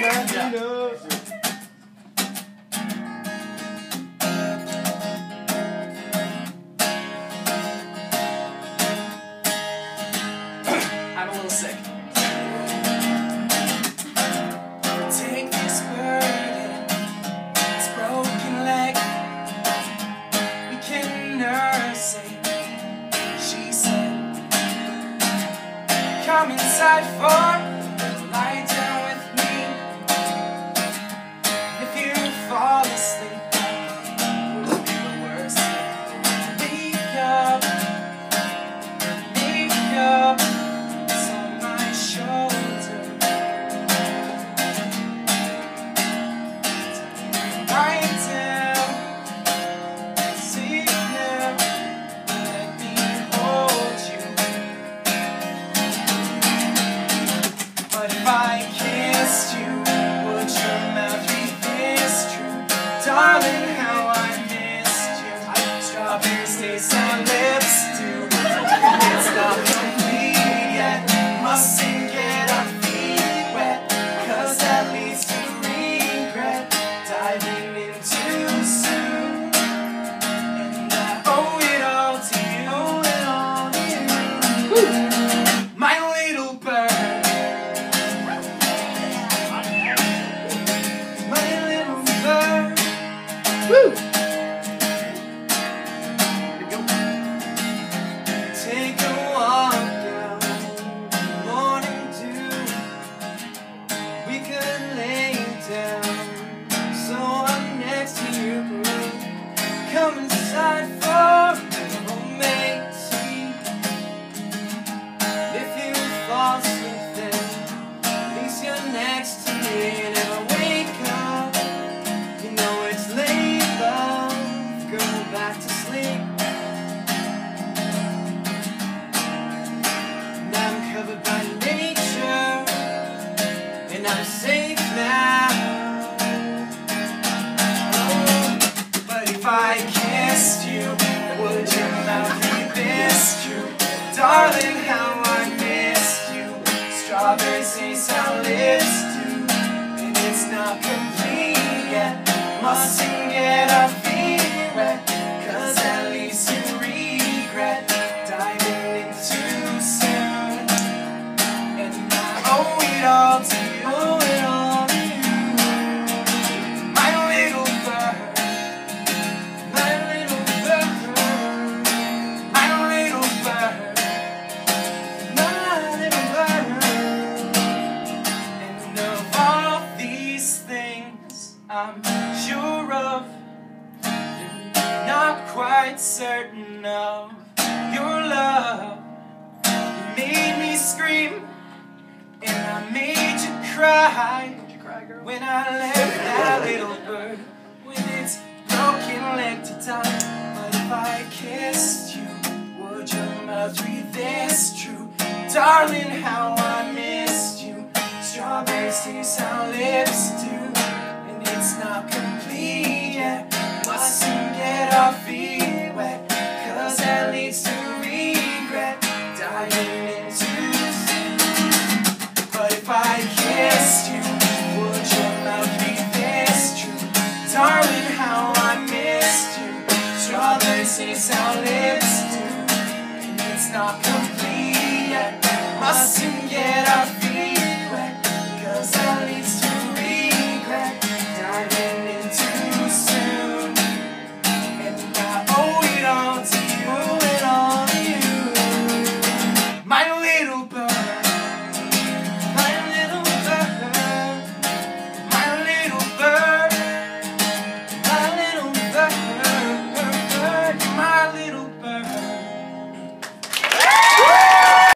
I'm a little sick. Take this burden, this broken leg. We can nurse it, she said. Come inside for lie down with me. If you fall asleep, it would be the worst thing. Wake up, wake up. If I kissed you, would your mouth be this true? Darling, how I missed you. Strawberries taste our lips do. It's not complete yet. Mustn't get our feet wet, 'cause that leads to regret. Diving in too soon, and I owe it all to you. Owe it all to you. My little bird. Woo! Take a walk down the morning dew. We could lay down so I'm next to you, boo. Come inside for homemade tea. If you fall asleep, then at least you're next to me. And if I wake up, you know it's late. Go back to sleep. Now I'm covered by nature, and I'm safe now. Oh, but if I kissed you, would your mouth be this true? Darling, how I missed you. Strawberries taste our lips do, and it's not complete yet. Mustn't get our feet wet, 'cause that leads to regret. Diving in too soon, and I owe it all to you. Owe it all to you. My little bird, my little bird, my little bird, my little bird. And of all these things I'm sure of, not quite certain of your love. You made me scream, and I made you cry. Did you cry, girl? When I left that little bird with its broken leg to die. But if I kissed you, would your mouth be this true? Darling, how I missed you. Strawberries taste our lips do, and it's not complete yet. Mustn't get our feet wet, 'cause that leads to regret. Dying